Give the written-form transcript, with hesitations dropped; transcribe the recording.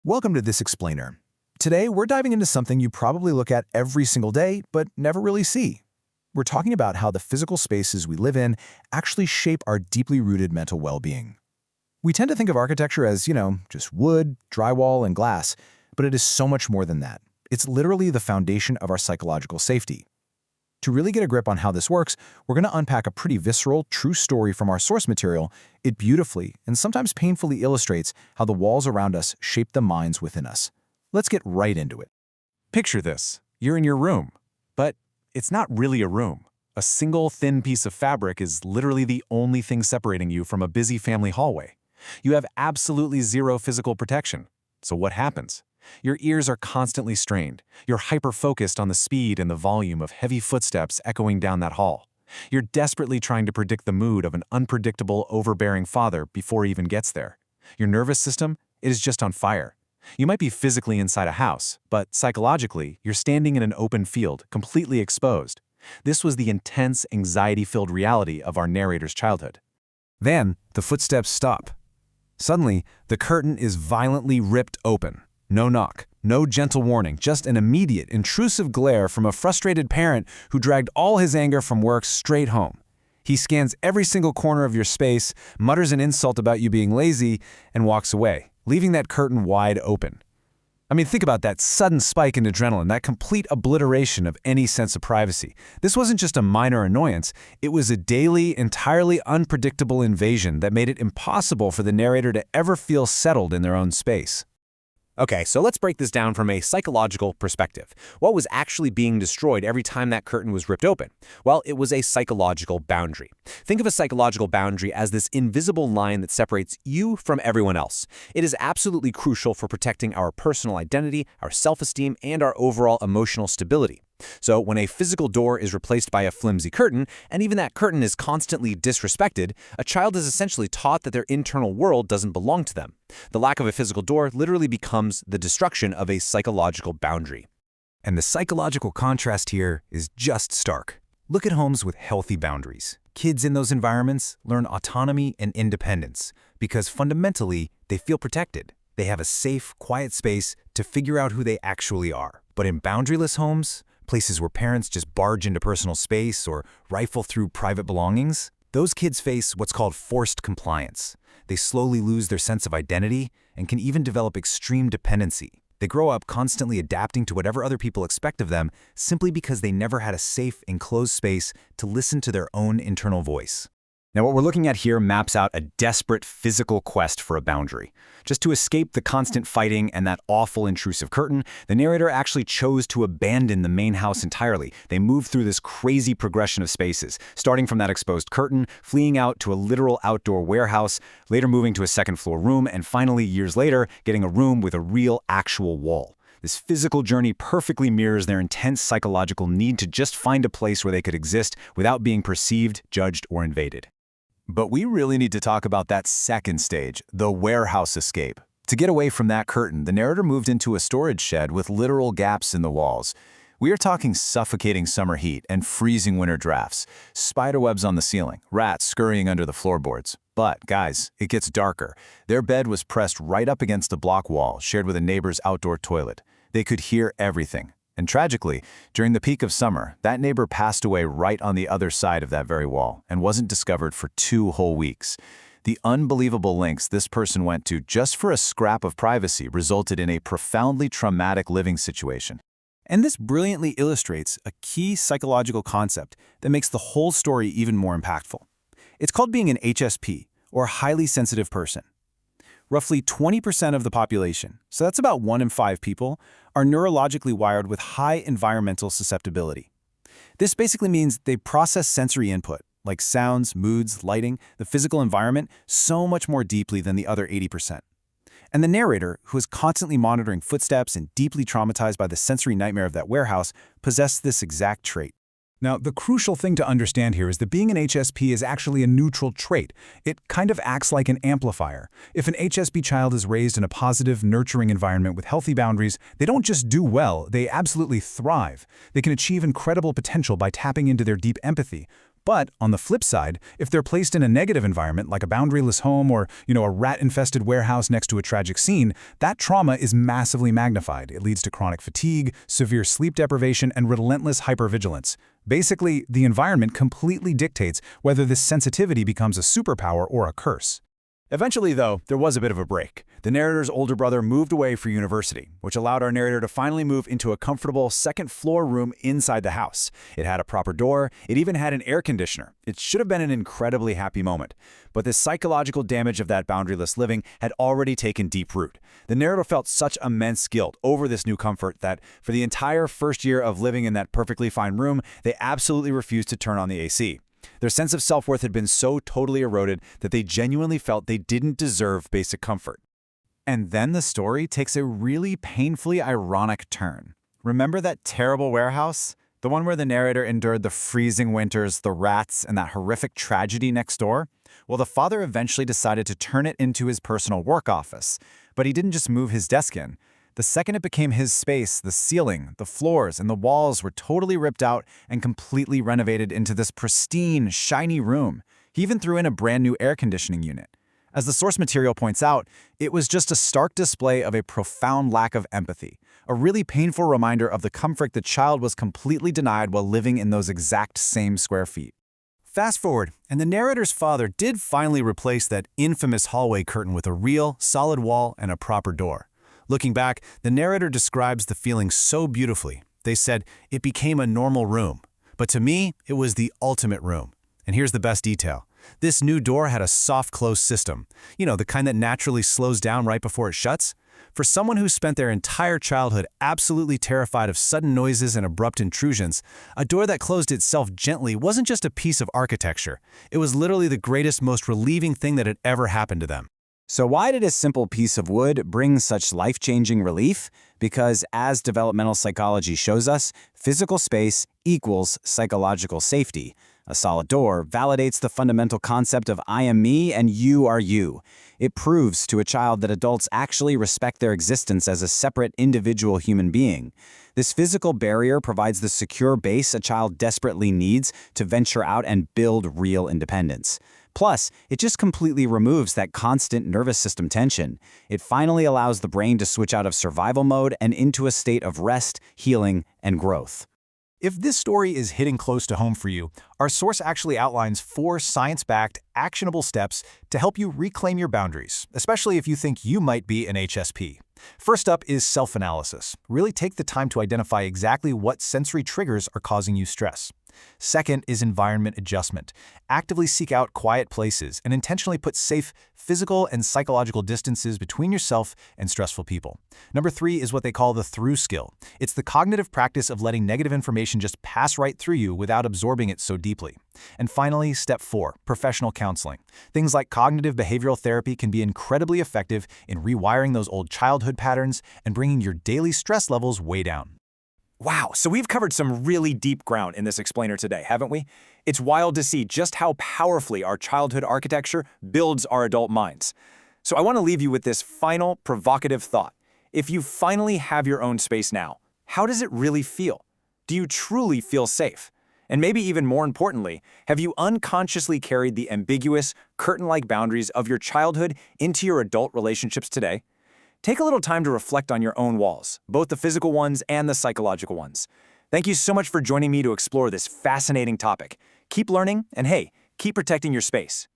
Welcome to This Explainer. Today, we're diving into something you probably look at every single day, but never really see. We're talking about how the physical spaces we live in actually shape our deeply rooted mental well-being. We tend to think of architecture as, just wood, drywall, and glass, but it is so much more than that. It's literally the foundation of our psychological safety. To really get a grip on how this works, we're going to unpack a pretty visceral, true story from our source material. It beautifully and sometimes painfully illustrates how the walls around us shape the minds within us. Let's get right into it. Picture this. You're in your room, but it's not really a room. A single thin piece of fabric is literally the only thing separating you from a busy family hallway. You have absolutely zero physical protection. So what happens? Your ears are constantly strained. You're hyper-focused on the speed and the volume of heavy footsteps echoing down that hall. You're desperately trying to predict the mood of an unpredictable, overbearing father before he even gets there. Your nervous system is just on fire. You might be physically inside a house, but psychologically, you're standing in an open field, completely exposed. This was the intense, anxiety-filled reality of our narrator's childhood. Then, the footsteps stop. Suddenly, the curtain is violently ripped open. No knock, no gentle warning, just an immediate, intrusive glare from a frustrated parent who dragged all his anger from work straight home. He scans every single corner of your space, mutters an insult about you being lazy, and walks away, leaving that curtain wide open. I mean, think about that sudden spike in adrenaline, that complete obliteration of any sense of privacy. This wasn't just a minor annoyance, it was a daily, entirely unpredictable invasion that made it impossible for the narrator to ever feel settled in their own space. Okay, so let's break this down from a psychological perspective. What was actually being destroyed every time that curtain was ripped open? Well, it was a psychological boundary. Think of a psychological boundary as this invisible line that separates you from everyone else. It is absolutely crucial for protecting our personal identity, our self-esteem, and our overall emotional stability. So when a physical door is replaced by a flimsy curtain, and even that curtain is constantly disrespected, a child is essentially taught that their internal world doesn't belong to them. The lack of a physical door literally becomes the destruction of a psychological boundary. And the psychological contrast here is just stark. Look at homes with healthy boundaries. Kids in those environments learn autonomy and independence because fundamentally they feel protected. They have a safe, quiet space to figure out who they actually are. But in boundaryless homes, places where parents just barge into personal space or rifle through private belongings, those kids face what's called forced compliance. They slowly lose their sense of identity and can even develop extreme dependency. They grow up constantly adapting to whatever other people expect of them simply because they never had a safe, enclosed space to listen to their own internal voice. Now, what we're looking at here maps out a desperate physical quest for a boundary. Just to escape the constant fighting and that awful intrusive curtain, the narrator actually chose to abandon the main house entirely. They moved through this crazy progression of spaces, starting from that exposed curtain, fleeing out to a literal outdoor warehouse, later moving to a second-floor room, and finally, years later, getting a room with a real, actual wall. This physical journey perfectly mirrors their intense psychological need to just find a place where they could exist without being perceived, judged, or invaded. But we really need to talk about that second stage, the warehouse escape. To get away from that curtain, the narrator moved into a storage shed with literal gaps in the walls. We are talking suffocating summer heat and freezing winter drafts, spiderwebs on the ceiling, rats scurrying under the floorboards. But, guys, it gets darker. Their bed was pressed right up against a block wall shared with a neighbor's outdoor toilet. They could hear everything. And tragically, during the peak of summer, that neighbor passed away right on the other side of that very wall and wasn't discovered for 2 whole weeks. The unbelievable lengths this person went to just for a scrap of privacy resulted in a profoundly traumatic living situation. And this brilliantly illustrates a key psychological concept that makes the whole story even more impactful. It's called being an HSP, or highly sensitive person. Roughly 20% of the population, so that's about 1 in 5 people, are neurologically wired with high environmental susceptibility. This basically means they process sensory input, like sounds, moods, lighting, the physical environment, so much more deeply than the other 80%. And the narrator, who is constantly monitoring footsteps and deeply traumatized by the sensory nightmare of that warehouse, possessed this exact trait. Now, the crucial thing to understand here is that being an HSP is actually a neutral trait. It kind of acts like an amplifier. If an HSP child is raised in a positive, nurturing environment with healthy boundaries, they don't just do well, they absolutely thrive. They can achieve incredible potential by tapping into their deep empathy. But on the flip side, if they're placed in a negative environment like a boundaryless home or, a rat-infested warehouse next to a tragic scene, that trauma is massively magnified. It leads to chronic fatigue, severe sleep deprivation, and relentless hypervigilance. Basically, the environment completely dictates whether this sensitivity becomes a superpower or a curse. Eventually, though, there was a bit of a break. The narrator's older brother moved away for university, which allowed our narrator to finally move into a comfortable second-floor room inside the house. It had a proper door. It even had an air conditioner. It should have been an incredibly happy moment. But the psychological damage of that boundaryless living had already taken deep root. The narrator felt such immense guilt over this new comfort that for the entire first year of living in that perfectly fine room, they absolutely refused to turn on the AC. Their sense of self-worth had been so totally eroded that they genuinely felt they didn't deserve basic comfort. And then the story takes a really painfully ironic turn. Remember that terrible warehouse? The one where the narrator endured the freezing winters, the rats, and that horrific tragedy next door? Well, the father eventually decided to turn it into his personal work office. But he didn't just move his desk in. The second it became his space, the ceiling, the floors, and the walls were totally ripped out and completely renovated into this pristine, shiny room. He even threw in a brand new air conditioning unit. As the source material points out, it was just a stark display of a profound lack of empathy, a really painful reminder of the comfort the child was completely denied while living in those exact same square feet. Fast forward, and the narrator's father did finally replace that infamous hallway curtain with a real, solid wall and a proper door. Looking back, the narrator describes the feeling so beautifully. They said, "It became a normal room. But to me, it was the ultimate room." And here's the best detail. This new door had a soft close system. The kind that naturally slows down right before it shuts. For someone who spent their entire childhood absolutely terrified of sudden noises and abrupt intrusions, a door that closed itself gently wasn't just a piece of architecture. It was literally the greatest, most relieving thing that had ever happened to them. So why did a simple piece of wood bring such life-changing relief? Because as developmental psychology shows us, physical space equals psychological safety. A solid door validates the fundamental concept of I am me and you are you. It proves to a child that adults actually respect their existence as a separate individual human being. This physical barrier provides the secure base a child desperately needs to venture out and build real independence. Plus, it just completely removes that constant nervous system tension. It finally allows the brain to switch out of survival mode and into a state of rest, healing, and growth. If this story is hitting close to home for you, our source actually outlines 4 science-backed, actionable steps to help you reclaim your boundaries, especially if you think you might be an HSP. First up is self-analysis. Really take the time to identify exactly what sensory triggers are causing you stress. Second is environment adjustment. Actively seek out quiet places and intentionally put safe physical and psychological distances between yourself and stressful people. Number 3 is what they call the through skill. It's the cognitive practice of letting negative information just pass right through you without absorbing it so deeply. And finally, step 4, professional counseling. Things like cognitive behavioral therapy can be incredibly effective in rewiring those old childhood patterns and bringing your daily stress levels way down. Wow, so we've covered some really deep ground in this explainer today, haven't we? It's wild to see just how powerfully our childhood architecture builds our adult minds. So I want to leave you with this final provocative thought. If you finally have your own space now, how does it really feel? Do you truly feel safe? And maybe even more importantly, have you unconsciously carried the ambiguous, curtain-like boundaries of your childhood into your adult relationships today? Take a little time to reflect on your own walls, both the physical ones and the psychological ones. Thank you so much for joining me to explore this fascinating topic. Keep learning, and hey, keep protecting your space.